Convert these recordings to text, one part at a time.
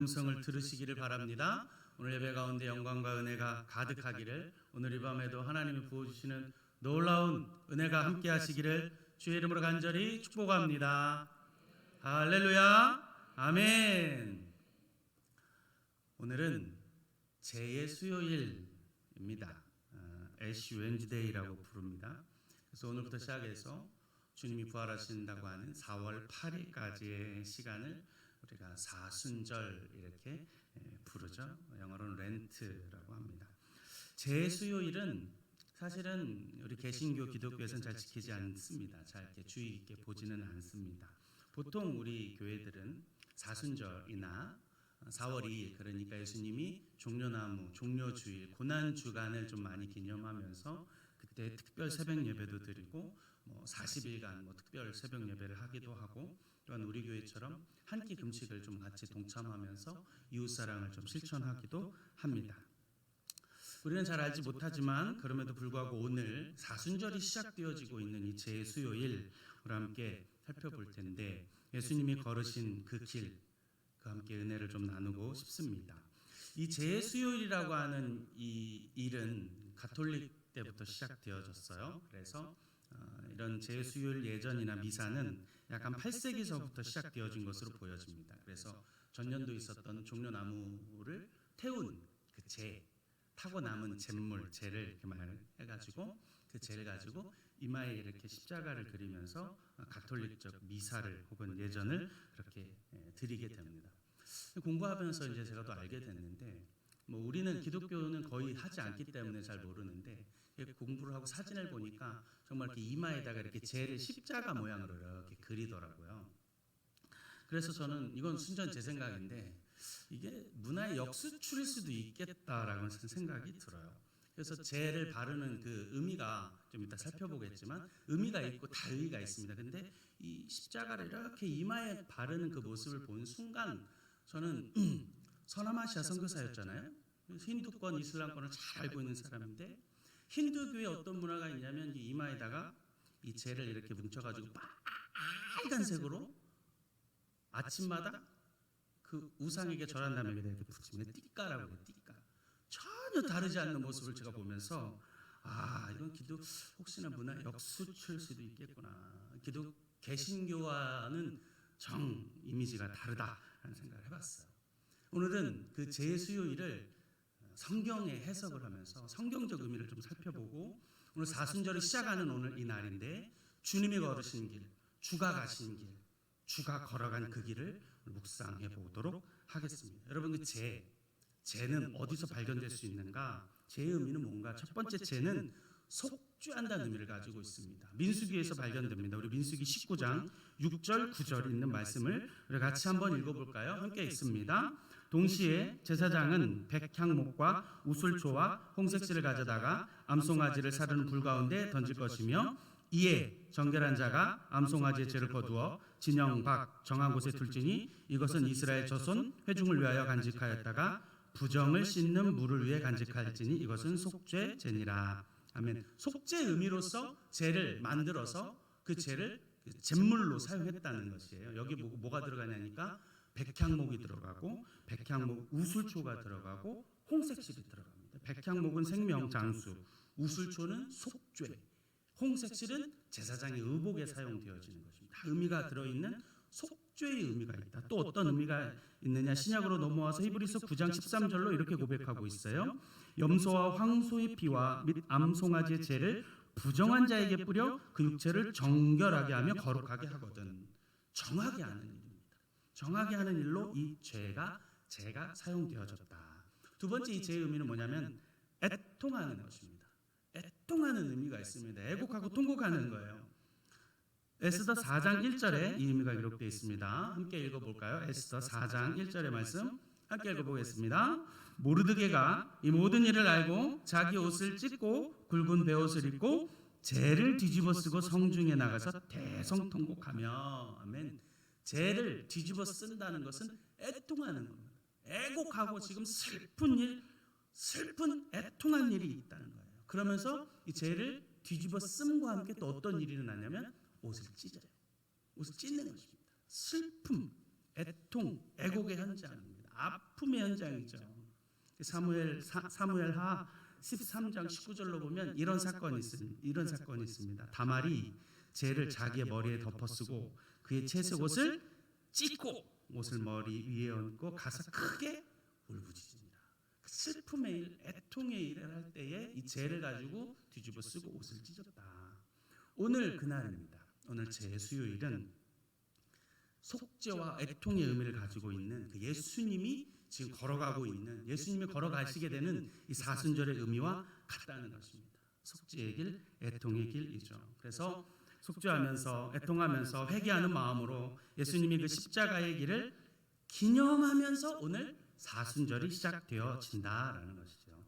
음성을 들으시기를 바랍니다. 오늘 예배 가운데 영광과 은혜가 가득하기를, 오늘 이 밤에도 하나님이 부어주시는 놀라운 은혜가 함께 하시기를 주의 이름으로 간절히 축복합니다. 할렐루야, 아멘. 오늘은 제의 수요일입니다. 애쉬 웬즈데이라고 부릅니다. 그래서 오늘부터 시작해서 주님이 부활하신다고 하는 4월 8일까지의 시간을 우리가 사순절 이렇게 부르죠. 영어로는 렌트라고 합니다. 제수요일은 사실은 우리 개신교 기독교에서는 잘 지키지 않습니다. 잘 이렇게 주의 깊게 보지는 않습니다. 보통 우리 교회들은 사순절이나 4월 2일, 그러니까 예수님이 종려나무, 종려주일, 고난주간을 좀 많이 기념하면서 그때 특별 새벽 예배도 드리고 40일간 특별 새벽 예배를 하기도 하고, 또한 우리 교회처럼 한 끼 금식을 좀 같이 동참하면서 이웃사랑을 좀 실천하기도 합니다. 우리는 잘 알지 못하지만 그럼에도 불구하고 오늘 사순절이 시작되어지고 있는 이 제수요일 우리 함께 살펴볼 텐데, 예수님이 걸으신 그 길, 그 함께 은혜를 좀 나누고 싶습니다. 이 제수요일이라고 하는 이 일은 가톨릭 때부터 시작되어졌어요. 그래서 이런 제수요일 예전이나 미사는 약간 8세기서부터 시작되어진 것으로 보여집니다. 그래서 전년도 있었던 종려나무를 태운 그 재, 타고 남은 잿물, 재를 이렇게 말해가지고 그 재를 가지고 이마에 이렇게 십자가를 그리면서 가톨릭적 미사를 혹은 예전을 그렇게 드리게 됩니다. 공부하면서 이제 제가 또 알게 됐는데, 우리는 기독교는 거의 하지 않기 때문에 잘 모르는데, 공부를 하고 사진을 보니까 정말 이렇게 이마에다가 이렇게 재를 십자가 모양으로 이렇게 그리더라고요. 그래서 저는 이건 순전 제 생각인데 이게 문화의 역수출일 수도 있겠다라는 생각이 들어요. 그래서 재를 바르는 그 의미가 좀 이따 살펴보겠지만 의미가 있고 다의미가 있습니다. 근데 이 십자가를 이렇게 이마에 바르는 그 모습을 본 순간 저는 서남아시아 선교사였잖아요. 힌두권, 이슬람권을 잘 알고 있는 사람인데, 힌두교에 어떤 문화가 있냐면 이 이마에다가 이 재를 이렇게 뭉쳐가지고 빨간색으로 아침마다 그 우상에게 절한 다음에 이렇게 붙이면 띠까라고 해요. 띠까. 전혀 다르지 않는 모습을 제가 보면서 이건 기독 혹시나 문화 역수출 수도 있겠구나. 기독 개신교와는 정 이미지가 다르다라는 생각을 해봤어요. 오늘은 그 제수요일을 성경의 해석을 하면서 성경적 의미를 좀 살펴보고, 오늘 사순절이 시작하는 오늘 이 날인데 주님이 걸으신 길, 주가 가신 길, 주가 걸어간 그 길을 묵상해 보도록 하겠습니다. 여러분, 그 재는 어디서 발견될 수 있는가? 재의 의미는 뭔가? 첫 번째, 재는 속죄한다는 의미를 가지고 있습니다. 민수기에서 발견됩니다. 우리 민수기 19장 6절 9절 있는 말씀을 우리 같이 한번 읽어볼까요? 함께 읽습니다. 동시에 제사장은 백향목과 우술초와 홍색실을 가져다가 암송아지를 사르는 불 가운데 던질 것이며, 이에 정결한 자가 암송아지의 죄를 거두어 진영 밖 정한 곳에 둘지니 이것은 이스라엘 자손 회중을 위하여 간직하였다가 부정을 씻는 물을 위해 간직할지니 이것은 속죄제니라. 아멘. 속죄 의미로서 재를 만들어서 그 재를 잿물로 사용했다는 것이에요. 여기 뭐가 들어가냐니까 백향목이 들어가고, 백향목 우술초가 들어가고, 홍색실이 들어갑니다. 백향목은 생명 장수, 우술초는 속죄, 홍색실은 제사장의 의복에 사용되어지는 것입니다. 다 의미가 들어있는 속죄의 의미가 있다. 또 어떤 의미가 있느냐? 신약으로 넘어와서 히브리서 9장 13절로 이렇게 고백하고 있어요. 염소와 황소의 피와 및 암송아지의 죄를 부정한 자에게 뿌려 그 육체를 정결하게 하며 거룩하게 하거든. 정하게 하는 일입니다. 정하게 하는 일로 이 죄가 사용되어졌다. 두 번째, 이 죄의 의미는 뭐냐면 애통하는 것입니다. 애통하는 의미가 있습니다. 애곡하고 통곡하는 거예요. 에스더 4장 1절에 이 의미가 기록되어 있습니다. 함께 읽어볼까요? 에스더 4장 1절의 말씀 함께 읽어보겠습니다. 모르드게가 이 모든 일을 알고 자기 옷을 찢고 굵은 베옷을 입고 재를 뒤집어 쓰고 성중에 나가서 대성통곡하며, 아멘. 재를 뒤집어 쓴다는 것은 애통하는 겁니다. 애곡하고 지금 슬픈 애통한 일이 있다는 거예요. 그러면서 이 재를 뒤집어 씀과 함께 또 어떤 일이 일어나냐면 옷을 찢어요. 옷을 찢는 것입니다. 슬픔, 애통, 애곡의 현장입니다. 아픔의 현장이죠. 사무엘하 13장 19절로 보면 이런 사건이 있습니다. 다말이 재를 자기의 머리에 덮어쓰고 그의 채색 옷을 찢고 옷을 머리 위에 얹고 가서 크게 울부짖습니다. 슬픔의 일, 애통의 일을 할 때에 이 재를 가지고 뒤집어 쓰고 옷을 찢었다. 오늘 그날입니다. 오늘 재수요일은 속죄와 애통의 의미를 가지고 있는 그 예수님이 지금 걸어가고 있는, 예수님이 걸어가시게 되는 이 사순절의 의미와 같다는 것입니다. 속죄의 길, 애통의 길이죠. 그래서 속죄하면서 애통하면서 회개하는 마음으로 예수님이 그 십자가의 길을 기념하면서 오늘 사순절이 시작되어진다라는 것이죠.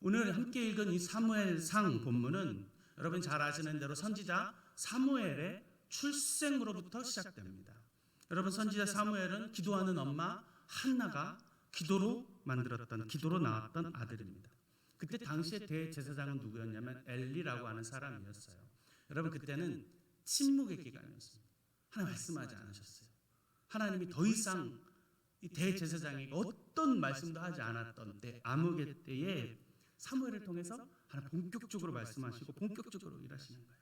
오늘 함께 읽은 이 사무엘상 본문은 여러분 잘 아시는 대로 선지자 사무엘의 출생으로부터 시작됩니다. 여러분 선지자 사무엘은 기도하는 엄마 한나가 기도로 낳았던 아들입니다. 그때 당시의 대제사장은 누구였냐면 엘리라고 하는 사람이었어요. 여러분 그때는 침묵의 기간이었습니다. 하나님 말씀하지 않으셨어요. 하나님이 더 이상 이 대제사장이 어떤 말씀도 하지 않았던 때 암흑의 때에 사무엘을 통해서 하나님 본격적으로 말씀하시고 본격적으로 일하시는 거예요.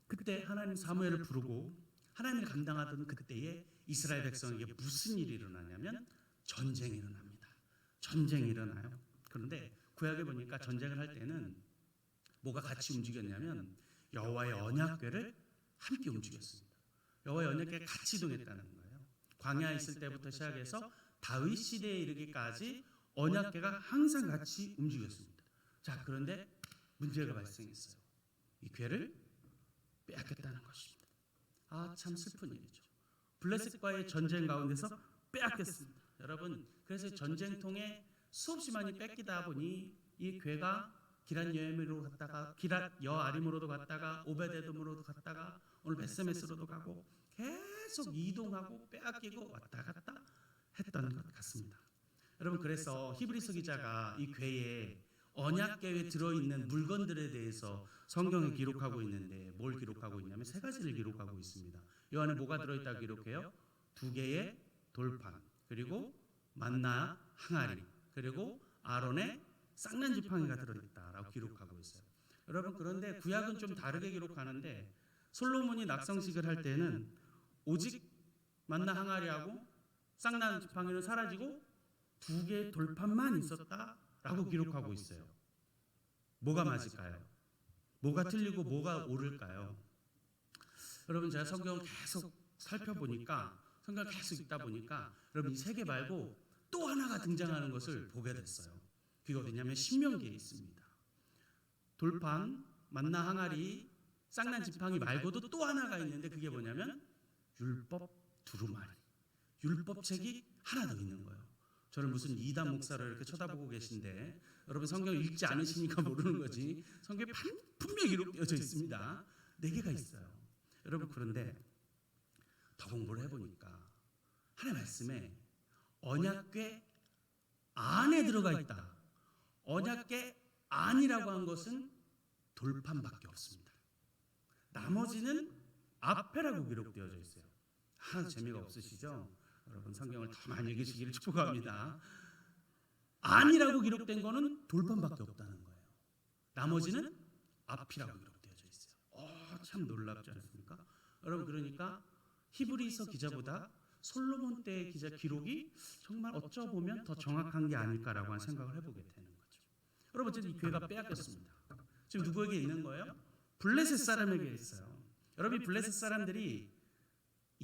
그때 하나님 사무엘을 부르고 하나님을 감당하던 그때에 이스라엘 백성에게 무슨 일이 일어나냐면 전쟁이 일어납니다. 전쟁이 일어나요. 그런데 구약에 보니까 전쟁을 할 때는 뭐가 같이 움직였냐면 여호와의 언약궤를 함께 움직였습니다. 여호와의 언약궤가 같이 이동했다는 거예요. 광야에 있을 때부터 시작해서 다윗 시대에 이르기까지 언약궤가 항상 같이 움직였습니다. 자, 그런데 문제가 발생했어요. 이 궤를 빼앗겼다는 것입니다. 아, 참 슬픈 일이죠. 블레셋과의 전쟁 가운데서 빼앗겼습니다. 여러분, 그래서 전쟁통에 수없이 많이 뺏기다 보니 이 궤가 기랏 여임으로 갔다가 기랏 여아림으로도 갔다가 오베데돔으로도 갔다가 오늘 베스메스로도 가고 계속 이동하고 빼앗기고 왔다 갔다 했던 것 같습니다. 여러분 그래서 히브리서 기자가 이 궤에 언약궤에 들어있는 물건들에 대해서 성경에 기록하고 있는데 뭘 기록하고 있냐면 세 가지를 기록하고 있습니다. 이 안에 뭐가 들어있다고 기록해요? 2개의 돌판, 그리고 만나 항아리, 그리고 아론의 쌍난 지팡이가 들어있다라고 기록하고 있어요. 여러분 그런데 구약은 좀 다르게 기록하는데 솔로몬이 낙성식을 할 때는 오직 만나 항아리하고 쌍난 지팡이는 사라지고 2개의 돌판만 있었다라고 기록하고 있어요. 뭐가 맞을까요? 뭐가 틀리고 뭐가 옳을까요? 여러분 제가 성경을 계속 살펴보니까 성경을 계속 읽다 보니까 여러분 이 세 개 말고 또 하나가 등장하는 것을 보게 됐어요. 그게 어디냐면 신명기에 있습니다. 돌판, 만나 항아리, 쌍난 지팡이 말고도 또 하나가 있는데 그게 뭐냐면 율법 두루마리, 율법책이 하나 더 있는 거예요. 저를 무슨 이단 목사를 이렇게 쳐다보고 계신데 여러분 성경을 읽지 않으시니까 모르는 거지 성경에 분명히 기록되어져 있습니다. 4개가 있어요. 여러분 그런데 더 공부를 해보니까 하나님 말씀에 언약궤 안에 들어가 있다. 언약궤 안이라고 한 것은 돌판밖에 없습니다. 나머지는 앞에라고 기록되어져 있어요. 하나도 재미가 없으시죠? 여러분 성경을 더 많이 읽으시기를 축복합니다. 안이라고 기록된 거는 돌판밖에 없다는 거예요. 나머지는 앞이라고 기록되어져 있어요. 참 놀랍지 않습니까? 여러분 그러니까 히브리서 기자보다 솔로몬 때의 기자 기록이 정말 어쩌보면 더 정확한 게 아닐까라고 하는 생각을 해보게 되는 거죠. 여러분 어쨌든 이 궤가 빼앗겼습니다. 지금 누구에게 있는 거예요? 블레셋 사람에게 있어요. 여러분 블레셋 사람들이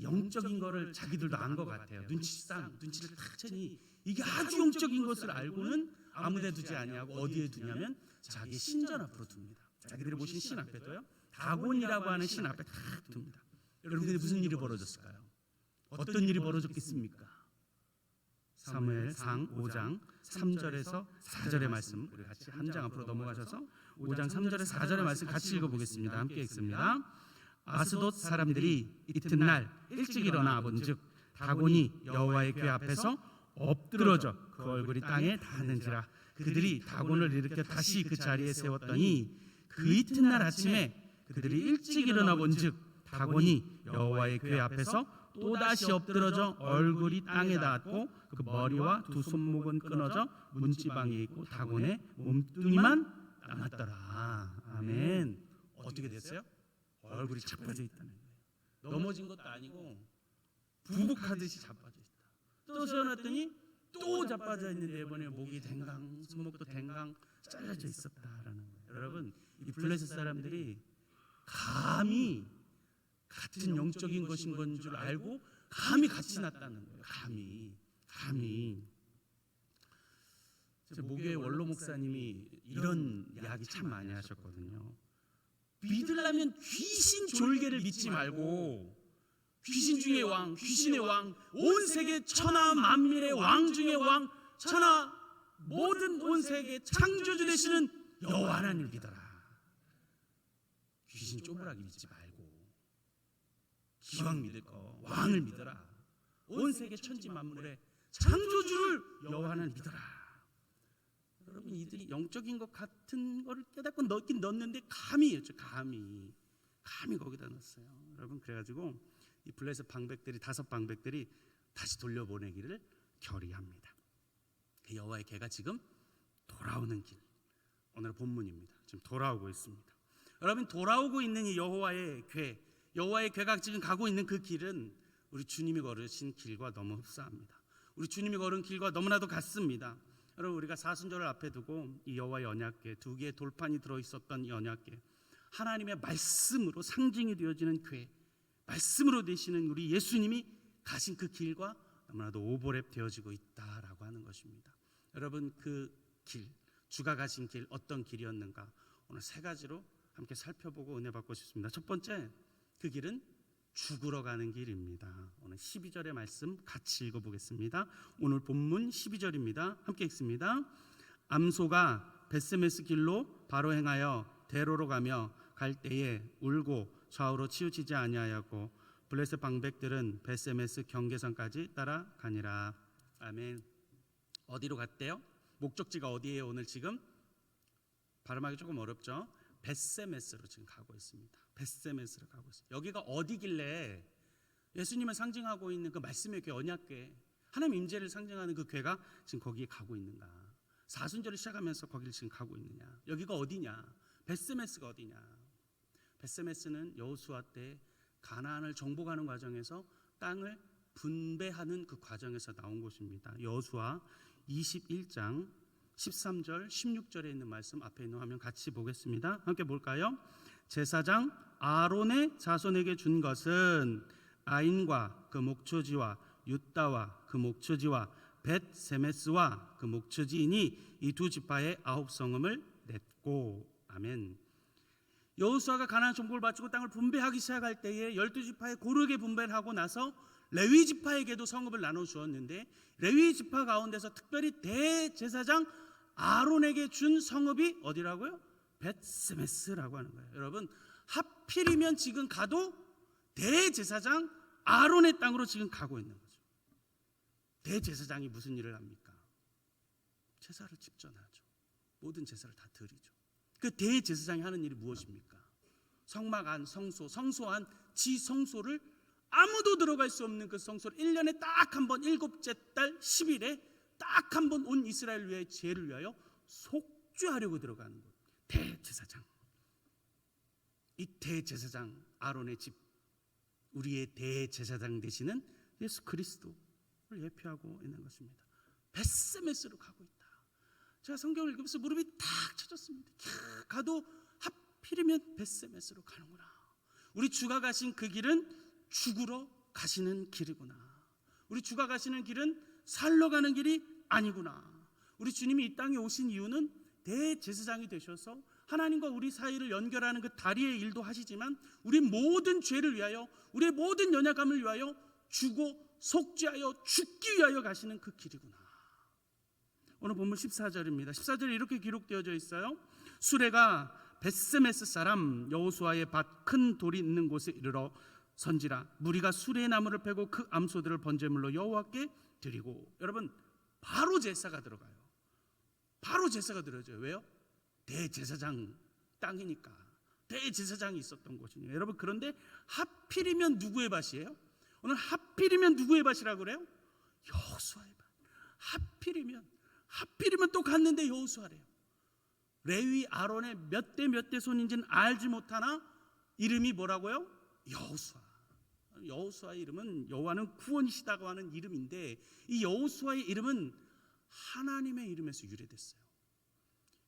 영적인 거를 자기들도 안 것 같아요. 눈치를 탁 채니 이게 아주 영적인 것을 알고는 아무데 두지 아니하고 어디에 두냐면 자기 신전 앞으로 둡니다. 자기들이 모신 신 앞에 둬요. 다곤이라고 하는 신 앞에 탁 둡니다. 여러분들이 무슨 일이 벌어졌을까요? 어떤 일이 벌어졌겠습니까? 사무엘상 5장 3절에서 4절의 말씀 우리 같이 한 장 앞으로 넘어가셔서 5장 3절에서 4절의 말씀 같이 읽어보겠습니다. 함께 읽습니다. 아스돗 사람들이 이튿날 일찍 일어나 본즉 다곤이 여호와의 궤 앞에서 엎드러져 그 얼굴이 땅에 닿는지라. 그들이 다곤을 일으켜 다시 그 자리에 세웠더니 그 이튿날 아침에 그들이 일찍 일어나 본즉 다곤이 여호와의 궤 앞에서 또다시 엎드러져 얼굴이 땅에 닿았고 그 머리와 두 손목은 끊어져 문지방에 있고 다곤의 몸뚱이만 남았더라. 아멘. 어떻게 됐어요? 얼굴이 자빠져 있다는 거예요. 넘어진 것도 아니고 부복하듯이 자빠져 있다. 또 세워놨더니 또 자빠져 있는데 이번에 목이 댕강, 손목도 댕강 잘라져 있었다라는 거예요. 여러분, 이 블레셋 사람들이 감히 같은 영적인 것인 건 줄 알고 감히 같이 났다는 거예요. 감히. 제 모교의 원로 목사님이 이런 이야기 참 많이 하셨거든요. 믿으려면 귀신 졸개를 믿지 말고 귀신 중의 왕, 귀신의 왕, 온 세계 천하 만민의 왕 중의 왕, 천하 모든 온 세계 창조주 되시는 여호와 하나님을 믿어라. 귀신 쪼부라기 믿지 말고 기왕 믿을 거 왕을 믿어라. 온 세계 천지 만물의 창조주를 여호와 하나님을 믿어라. 여러분, 이들이 영적인 것 같은 거를 깨닫고 넣긴 넣었는데 감히 거기다 넣었어요. 여러분, 그래가지고 이 블레셋 방백들이 5 방백들이 다시 돌려보내기를 결의합니다. 여호와의 궤가 지금 돌아오는 길, 오늘 본문입니다. 지금 돌아오고 있습니다. 여러분, 돌아오고 있는 이 여호와의 궤가 지금 가고 있는 그 길은 우리 주님이 걸으신 길과 너무 흡사합니다. 우리 주님이 걸은 길과 너무나도 같습니다. 여러분, 우리가 사순절을 앞에 두고 이 여호와의 언약궤, 2개의 돌판이 들어있었던 이 언약궤, 하나님의 말씀으로 상징이 되어지는 궤, 말씀으로 되시는 우리 예수님이 가신 그 길과 너무나도 오버랩 되어지고 있다라고 하는 것입니다. 여러분, 그 길, 주가 가신 길 어떤 길이었는가, 오늘 3가지로 함께 살펴보고 은혜 받고 싶습니다. 첫 번째, 그 길은 죽으러 가는 길입니다. 오늘 12절의 말씀 같이 읽어보겠습니다. 오늘 본문 12절입니다. 함께 읽습니다. 암소가 벳세메스 길로 바로 행하여 대로로 가며 갈 때에 울고 좌우로 치우치지 아니하였고 블레셋 방백들은 벳세메스 경계선까지 따라가니라. 아멘. 어디로 갔대요? 목적지가 어디예요? 오늘 지금 발음하기 조금 어렵죠? 벳세메스로 지금 가고 있습니다. 벳세메스로 가고 있어요. 여기가 어디길래 예수님을 상징하고 있는 그 말씀의 궤, 언약궤, 하나님 임재를 상징하는 그 궤가 지금 거기에 가고 있는가? 사순절을 시작하면서 거기를 지금 가고 있느냐? 여기가 어디냐? 벳세메스가 어디냐? 벳세메스는 여호수아 때 가나안을 정복하는 과정에서 땅을 분배하는 그 과정에서 나온 곳입니다. 여호수아 21장 13절 16절에 있는 말씀 앞에 있는 화면 같이 보겠습니다. 함께 볼까요? 제사장 아론의 자손에게 준 것은 아인과 그 목초지와 윳다와 그 목초지와 벳세메스와 그 목초지이니 이 2 지파의 9 성읍을 냈고. 아멘. 여호수아가 가나안 정복을 바치고 땅을 분배하기 시작할 때에 12지파에 고르게 분배를 하고 나서 레위 지파에게도 성읍을 나눠 주었는데, 레위 지파 가운데서 특별히 대제사장 아론에게 준 성읍이 어디라고요? 벳세메스라고 하는 거예요. 여러분, 하필이면 지금 가도 대제사장 아론의 땅으로 지금 가고 있는 거죠. 대제사장이 무슨 일을 합니까? 제사를 집전하죠. 모든 제사를 다 드리죠. 그 대제사장이 하는 일이 무엇입니까? 성막 안 성소, 성소 안 지성소를 아무도 들어갈 수 없는 그 성소를 1년에 딱 한 번 7째 달 10일에 딱 한 번 온 이스라엘 위하여 죄를 위하여 속죄하려고 들어가는 것. 대제사장. 이 대제사장 아론의 집, 우리의 대제사장 되시는 예수 그리스도를 예표하고 있는 것입니다. 벳세메스로 가고 있다. 제가 성경을 읽으면서 무릎이 탁 쳐졌습니다. 가도 하필이면 벳세메스로 가는구나. 우리 주가 가신 그 길은 죽으러 가시는 길이구나. 우리 주가 가시는 길은 살러 가는 길이 아니구나. 우리 주님이 이 땅에 오신 이유는 대제사장이 되셔서 하나님과 우리 사이를 연결하는 그 다리의 일도 하시지만 우리 모든 죄를 위하여, 우리의 모든 연약함을 위하여 주고 속죄하여 죽기 위하여 가시는 그 길이구나. 오늘 본문 14절입니다. 14절에 이렇게 기록되어져 있어요. 수레가 벳세메스 사람 여호수아의 밭 큰 돌이 있는 곳에 이르러 선지라. 무리가 수레의 나무를 패고 그 암소들을 번제물로 여호와께 드리고. 여러분, 바로 제사가 들어가요. 바로 제사가 들어져요. 왜요? 대제사장 땅이니까. 대제사장이 있었던 곳이니까. 여러분, 그런데 하필이면 누구의 밭이에요? 오늘 하필이면 누구의 밭이라고 그래요? 여호수아의 밭. 하필이면 또 갔는데 여호수아래요. 레위 아론의 몇 대 손인지는 알지 못하나 이름이 뭐라고요? 여호수아. 여호수아의 이름은 여호와는 구원이시다고 하는 이름인데, 이 여호수아의 이름은 하나님의 이름에서 유래됐어요.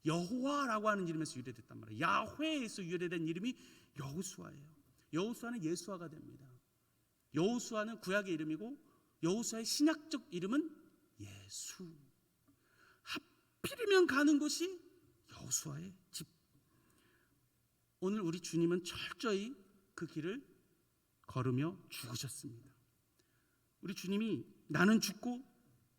여호와라고 하는 이름에서 유래됐단 말이에요. 야훼에서 유래된 이름이 여호수아예요. 여호수아는 예수아가 됩니다. 여호수아는 구약의 이름이고 여호수아의 신약적 이름은 예수. 하필이면 가는 곳이 여호수아의 집. 오늘 우리 주님은 철저히 그 길을 걸으며 죽으셨습니다. 우리 주님이 나는 죽고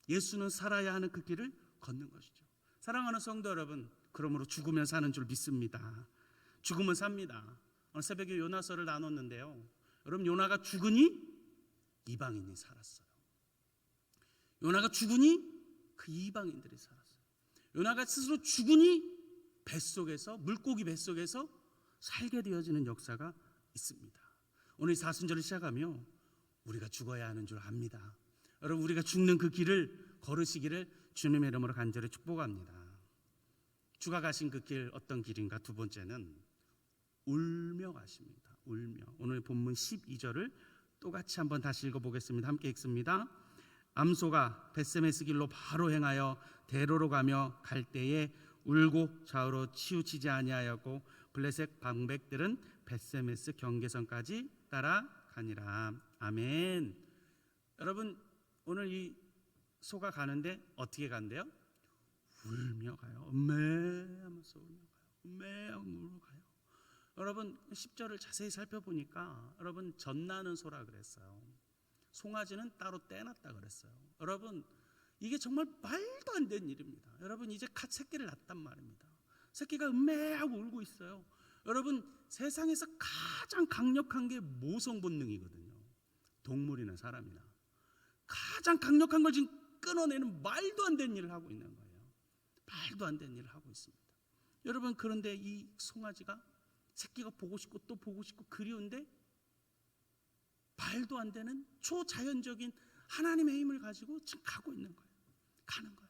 예수는 살아야 하는 그 길을 걷는 것이죠. 사랑하는 성도 여러분, 그러므로 죽으면 사는 줄 믿습니다. 죽으면 삽니다. 오늘 새벽에 요나서를 나눴는데요, 여러분, 요나가 죽으니 이방인이 살았어요. 요나가 죽으니 그 이방인들이 살았어요. 요나가 스스로 죽으니 뱃속에서, 물고기 뱃속에서 살게 되어지는 역사가 있습니다. 오늘 사순절을 시작하며 우리가 죽어야 하는 줄 압니다. 여러분, 우리가 죽는 그 길을 걸으시기를 주님의 이름으로 간절히 축복합니다. 주가 가신 그 길 어떤 길인가? 두 번째는 울며 가십니다. 울며. 오늘 본문 12절을 똑같이 한번 다시 읽어보겠습니다. 함께 읽습니다. 암소가 벳세메스 길로 바로 행하여 대로로 가며 갈 때에 울고 좌우로 치우치지 아니하였고 블레셋 방백들은 벳세메스 경계선까지 따라가니라. 아멘. 여러분, 오늘 이 소가 가는데 어떻게 간대요? 울며 가요. 하면서 울며 가요. 울며 가요. 여러분, 10절을 자세히 살펴보니까 여러분, 젖나는 소라 그랬어요. 송아지는 따로 떼놨다 그랬어요. 여러분, 이게 정말 말도 안 되는 일입니다. 여러분, 이제 갓 새끼를 낳았단 말입니다. 새끼가 하고 울고 있어요. 여러분, 세상에서 가장 강력한 게 모성 본능이거든요. 동물이나 사람이나 가장 강력한 걸 지금 끊어내는 말도 안 되는 일을 하고 있는 거예요. 말도 안 되는 일을 하고 있습니다. 여러분, 그런데 이 송아지가 새끼가 보고 싶고 또 보고 싶고 그리운데 말도 안 되는 초자연적인 하나님의 힘을 가지고 지금 가고 있는 거예요. 가는 거예요.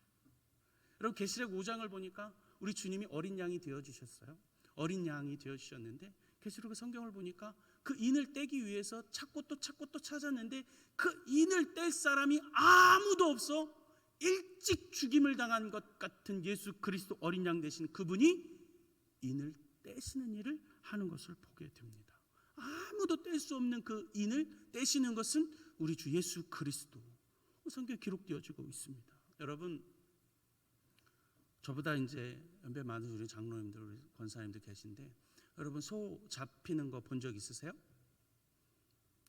여러분, 계시록 5장을 보니까 우리 주님이 어린 양이 되어주셨어요. 어린 양이 되어주셨는데 계시록의 성경을 보니까 그 인을 떼기 위해서 찾고 또 찾았는데 그 인을 뗄 사람이 아무도 없어. 일찍 죽임을 당한 것 같은 예수 그리스도 어린 양 되신 그분이 인을 떼시는 일을 하는 것을 보게 됩니다. 아무도 뗄 수 없는 그 인을 떼시는 것은 우리 주 예수 그리스도. 성경에 기록되어지고 있습니다. 여러분, 저보다 이제 연배 많은 우리 장로님들, 우리 권사님들 계신데, 여러분, 소 잡히는 거 본 적 있으세요?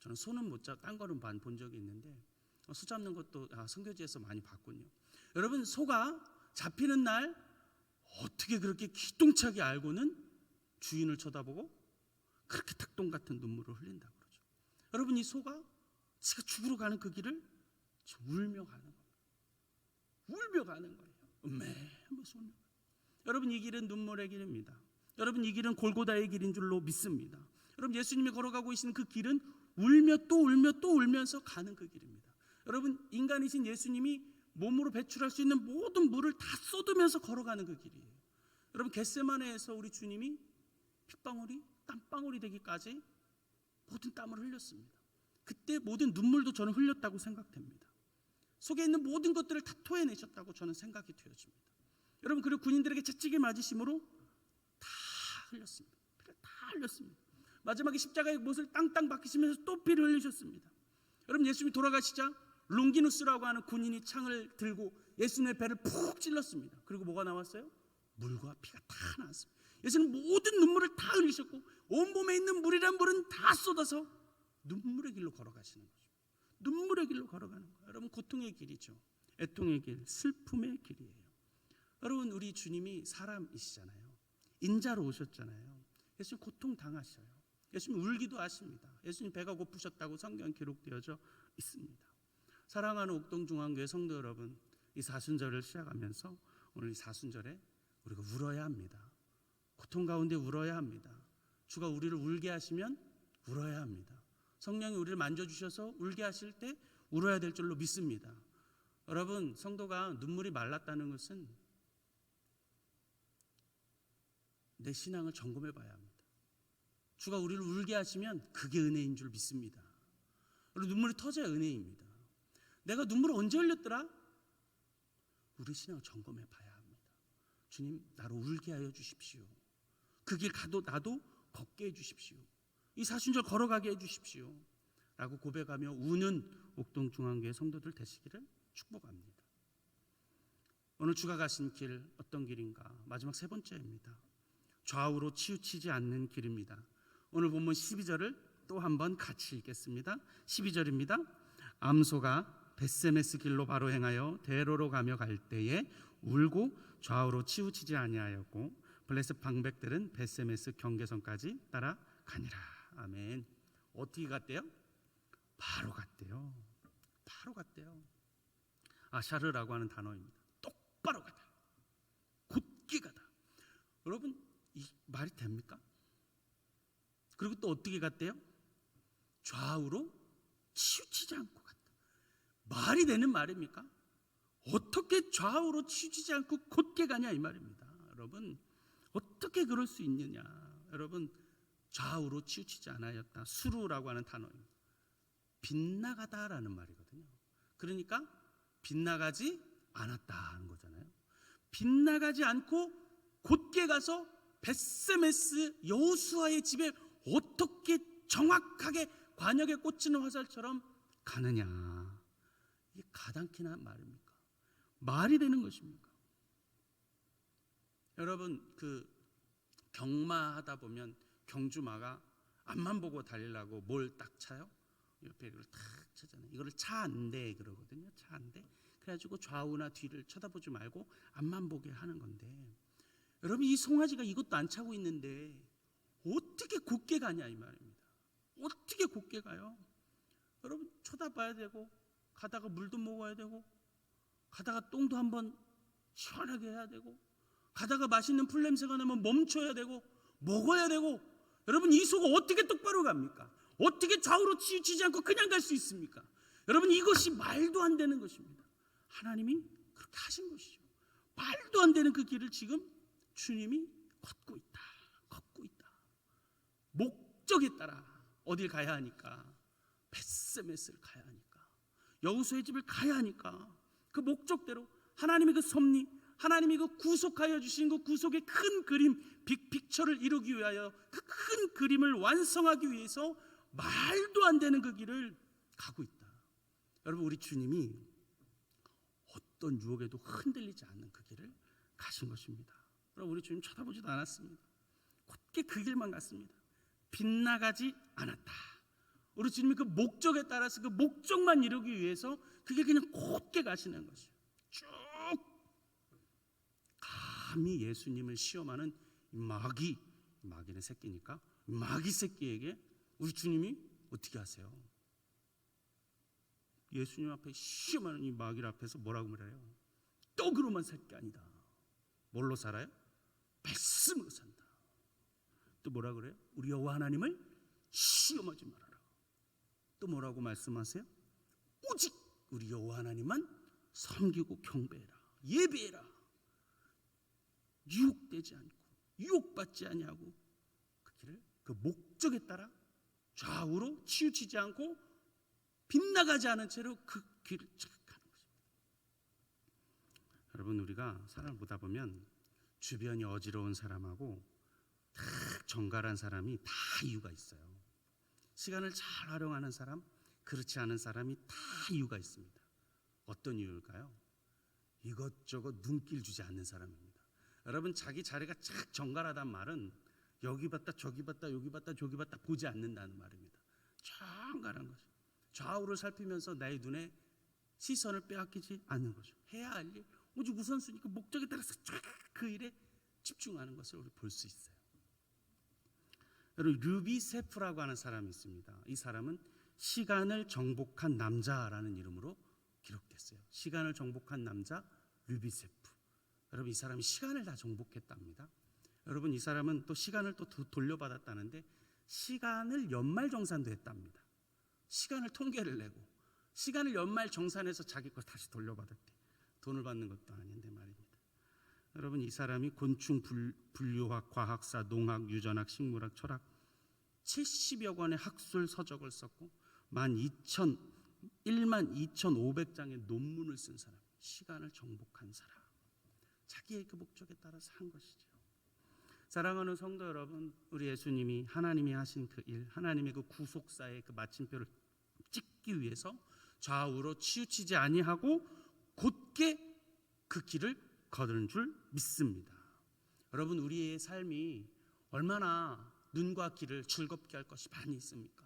저는 소는 못 잡, 딴 거는 본 적이 있는데 소 잡는 것도 선교지에서 많이 봤군요. 여러분, 소가 잡히는 날 어떻게 그렇게 기똥차게 알고는 주인을 쳐다보고 그렇게 닭똥 같은 눈물을 흘린다고 그러죠. 여러분, 이 소가 지가 죽으러 가는 그 길을 울며 가는 겁니다. 울며 가는 거예요. 하면서 울며. 여러분, 이 길은 눈물의 길입니다. 여러분, 이 길은 골고다의 길인 줄로 믿습니다. 여러분, 예수님이 걸어가고 계시는 그 길은 울며 또 울면서 가는 그 길입니다. 여러분, 인간이신 예수님이 몸으로 배출할 수 있는 모든 물을 다 쏟으면서 걸어가는 그 길이에요. 여러분, 겟세마네에서 우리 주님이 핏방울이 땀방울이 되기까지 모든 땀을 흘렸습니다. 그때 모든 눈물도 저는 흘렸다고 생각됩니다. 속에 있는 모든 것들을 다 토해내셨다고 저는 생각이 되어집니다. 여러분, 그리고 군인들에게 채찍을 맞으심으로 다 흘렸습니다. 피를 다 흘렸습니다. 마지막에 십자가의 못을 땅땅 박히시면서 또 피를 흘리셨습니다. 여러분, 예수님이 돌아가시자 롱기누스라고 하는 군인이 창을 들고 예수님의 배를 푹 찔렀습니다. 그리고 뭐가 나왔어요? 물과 피가 다 나왔습니다. 예수님은 모든 눈물을 다 흘리셨고 온몸에 있는 물이란 물은 다 쏟아서 눈물의 길로 걸어가시는 거죠. 눈물의 길로 걸어가는 거예요. 여러분, 고통의 길이죠. 애통의 길, 슬픔의 길이에요. 여러분, 우리 주님이 사람이시잖아요. 인자로 오셨잖아요. 예수님 고통 당하셔요. 예수님 울기도 하십니다. 예수님 배가 고프셨다고 성경 기록되어져 있습니다. 사랑하는 옥동중앙교회 성도 여러분, 이 사순절을 시작하면서 오늘 이 사순절에 우리가 울어야 합니다. 고통 가운데 울어야 합니다. 주가 우리를 울게 하시면 울어야 합니다. 성령이 우리를 만져주셔서 울게 하실 때 울어야 될 줄로 믿습니다. 여러분, 성도가 눈물이 말랐다는 것은 내 신앙을 점검해 봐야 합니다. 주가 우리를 울게 하시면 그게 은혜인 줄 믿습니다. 그리고 눈물이 터져야 은혜입니다. 내가 눈물을 언제 흘렸더라? 우리 신앙을 점검해 봐야 합니다. 주님, 나를 울게 하여 주십시오. 그 길 가도 나도 걷게 해 주십시오. 이 사순절 걸어가게 해 주십시오. 라고 고백하며 우는 옥동중앙교회 성도들 되시기를 축복합니다. 오늘 주가 가신 길 어떤 길인가? 마지막 세 번째입니다. 좌우로 치우치지 않는 길입니다. 오늘 본문 12절을 또 한번 같이 읽겠습니다. 12절입니다. 암소가 벳세메스 길로 바로 행하여 대로로 가며 갈 때에 울고 좌우로 치우치지 아니하였고 블레셋 방백들은 벳세메스 경계선까지 따라가니라. 아멘. 어떻게 갔대요? 바로 갔대요. 바로 갔대요. 아샤르라고 하는 단어입니다. 똑바로 가다, 곧게 가다. 여러분, 이 말이 됩니까? 그리고 또 어떻게 갔대요? 좌우로 치우치지 않고 갔다. 말이 되는 말입니까? 어떻게 좌우로 치우치지 않고 곧게 가냐 이 말입니다. 여러분, 어떻게 그럴 수 있느냐? 여러분, 좌우로 치우치지 않았다. 수루라고 하는 단어입니다. 빗나가다라는 말이거든요. 그러니까 빗나가지 않았다 하는 거잖아요. 빗나가지 않고 곧게 가서 벳세메스 여호수아의 집에 어떻게 정확하게 관역에 꽂히는 화살처럼 가느냐. 이게 가당키나 말입니까? 말이 되는 것입니까? 여러분, 그 경마하다 보면 경주마가 앞만 보고 달리려고 뭘 딱 차요? 옆에 이걸 탁 차잖아요. 이거를 차 안 돼 그러거든요. 차 안 돼. 그래가지고 좌우나 뒤를 쳐다보지 말고 앞만 보게 하는 건데, 여러분, 이 송아지가 이것도 안 차고 있는데 어떻게 곧게 가냐 이 말입니다. 어떻게 곧게 가요? 여러분, 쳐다봐야 되고, 가다가 물도 먹어야 되고, 가다가 똥도 한번 시원하게 해야 되고, 가다가 맛있는 풀냄새가 나면 멈춰야 되고, 먹어야 되고. 여러분, 이 소가 어떻게 똑바로 갑니까? 어떻게 좌우로 치우치지 않고 그냥 갈 수 있습니까? 여러분, 이것이 말도 안 되는 것입니다. 하나님이 그렇게 하신 것이죠. 말도 안 되는 그 길을 지금 주님이 걷고 있다. 걷고 있다. 목적에 따라 어딜 가야 하니까, 벳세메스를 가야 하니까, 여호수아의 집을 가야 하니까, 그 목적대로 하나님의 그 섭리, 하나님이 그 구속하여 주신 그 구속의 큰 그림, 빅픽처를 이루기 위하여 그 큰 그림을 완성하기 위해서 말도 안 되는 그 길을 가고 있다. 여러분, 우리 주님이 어떤 유혹에도 흔들리지 않는 그 길을 가신 것입니다. 여러분, 우리 주님 쳐다보지도 않았습니다. 곧게 그 길만 갔습니다. 빗나가지 않았다. 우리 주님이 그 목적에 따라서 그 목적만 이루기 위해서 그게 그냥 곧게 가시는 것이죠. 쭉 감히 예수님을 시험하는 마귀는 새끼니까 마귀 새끼에게 우리 주님이 어떻게 하세요? 예수님 앞에 시험하는 이 마귀 앞에서 뭐라고 말해요? 떡으로만 살 게 아니다. 뭘로 살아요? 말씀으로 산다. 또 뭐라 그래요? 우리 여호와 하나님을 시험하지 말아라. 또 뭐라고 말씀하세요? 오직 우리 여호와 하나님만 섬기고 경배해라. 예배해라. 유혹되지 않고 유혹받지 아니하고 그 길을, 그 목적에 따라 좌우로 치우치지 않고 빗나가지 않은 채로 그 길을 쭉 가는 것입니다. 여러분, 우리가 사람을 보다 보면 주변이 어지러운 사람하고 다 정갈한 사람이 다 이유가 있어요. 시간을 잘 활용하는 사람, 그렇지 않은 사람이 다 이유가 있습니다. 어떤 이유일까요? 이것저것 눈길 주지 않는 사람입니다. 여러분, 자기 자리가 착 정갈하단 말은 여기 봤다 저기 봤다 여기 봤다 저기 봤다 보지 않는다는 말입니다. 정갈한 거죠. 좌우를 살피면서 나의 눈에 시선을 빼앗기지 않는 거죠. 해야 할 일, 오직 우선순위니까 목적에 따라서 쫙 그 일에 집중하는 것을 우리 볼 수 있어요. 여러분, 르비세프라고 하는 사람이 있습니다. 이 사람은 시간을 정복한 남자라는 이름으로 기록됐어요. 시간을 정복한 남자 르비세프. 여러분, 이 사람이 시간을 다 정복했답니다. 여러분, 이 사람은 또 시간을 또 돌려받았다는데 시간을 연말정산도 했답니다. 시간을 통계를 내고 시간을 연말 정산해서 자기 걸 다시 돌려받았대. 돈을 받는 것도 아닌데 말입니다. 여러분, 이 사람이 곤충 분류학, 과학사, 농학, 유전학, 식물학, 철학 70여 권의 학술 서적을 썼고 12,500장의 논문을 쓴 사람, 시간을 정복한 사람, 자기의 그 목적에 따라서 한 것이죠. 사랑하는 성도 여러분, 우리 예수님이 하나님이 하신 그 일, 하나님의 그 구속사의 그 마침표를 찍기 위해서 좌우로 치우치지 아니하고 곧게 그 길을 걸은 줄 믿습니다. 여러분, 우리의 삶이 얼마나 눈과 귀를 즐겁게 할 것이 많이 있습니까?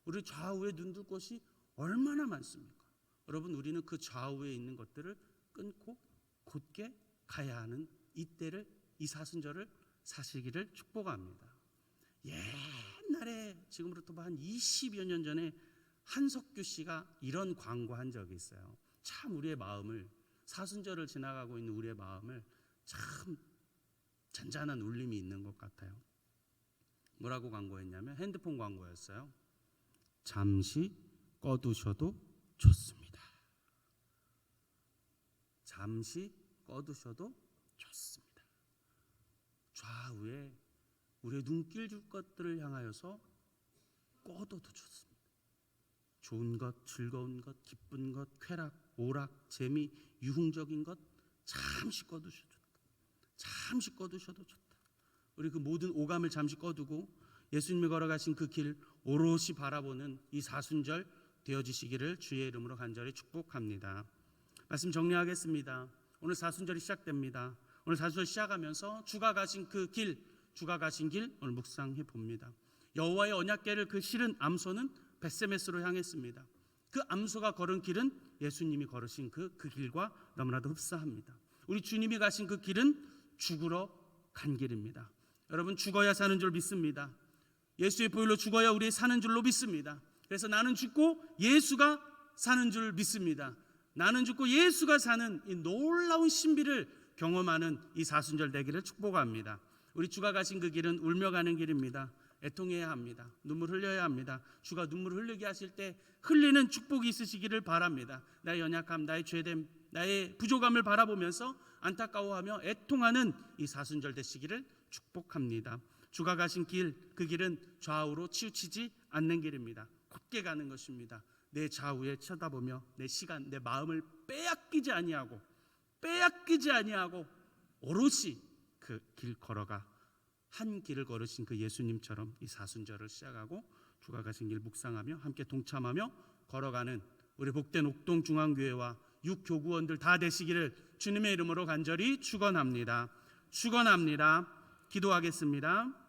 우리 좌우에 눈 둘 것이 얼마나 많습니까? 여러분, 우리는 그 좌우에 있는 것들을 끊고 곧게 가야 하는 이때를, 이 사순절을 사시기를 축복합니다. 옛날에, 지금으로부터 한 20여 년 전에 한석규 씨가 이런 광고한 적이 있어요. 참 우리의 마음을, 사순절을 지나가고 있는 우리의 마음을 참 잔잔한 울림이 있는 것 같아요. 뭐라고 광고했냐면 핸드폰 광고였어요. 잠시 꺼두셔도 좋습니다. 잠시 꺼두셔도 좋습니다. 좌우에 우리의 눈길 줄 것들을 향하여서 꺼둬도 좋습니다. 좋은 것, 즐거운 것, 기쁜 것, 쾌락, 오락, 재미, 유흥적인 것 잠시 꺼두셔도 좋다. 잠시 꺼두셔도 좋다. 우리 그 모든 오감을 잠시 꺼두고 예수님이 걸어가신 그 길 오롯이 바라보는 이 사순절 되어지시기를 주의 이름으로 간절히 축복합니다. 말씀 정리하겠습니다. 오늘 사순절이 시작됩니다. 오늘 사순절 시작하면서 주가 가신 그 길, 주가 가신 길 오늘 묵상해 봅니다. 여호와의 언약궤를 그 실은 암소는 벳세메스로 향했습니다. 그 암소가 걸은 길은 예수님이 걸으신 그 길과 너무나도 흡사합니다. 우리 주님이 가신 그 길은 죽으러 간 길입니다. 여러분, 죽어야 사는 줄 믿습니다. 예수의 보혈로 죽어야 우리 사는 줄로 믿습니다. 그래서 나는 죽고 예수가 사는 줄 믿습니다. 나는 죽고 예수가 사는 이 놀라운 신비를 경험하는 이 사순절 되기를 축복합니다. 우리 주가 가신 그 길은 울며 가는 길입니다. 애통해야 합니다. 눈물 흘려야 합니다. 주가 눈물 흘리게 하실 때 흘리는 축복이 있으시기를 바랍니다. 나의 연약함, 나의 죄됨, 나의 부족함을 바라보면서 안타까워하며 애통하는 이 사순절 되시기를 축복합니다. 주가 가신 길, 그 길은 좌우로 치우치지 않는 길입니다. 곧게 가는 것입니다. 내 좌우에 쳐다보며 내 시간, 내 마음을 빼앗기지 아니하고 오롯이 그 길 걸어가 한 길을 걸으신 그 예수님처럼 이 사순절을 시작하고 주가 가신 길 묵상하며 함께 동참하며 걸어가는 우리 복된 옥동중앙교회와 6교구원들 다 되시기를 주님의 이름으로 간절히 축원합니다. 기도하겠습니다.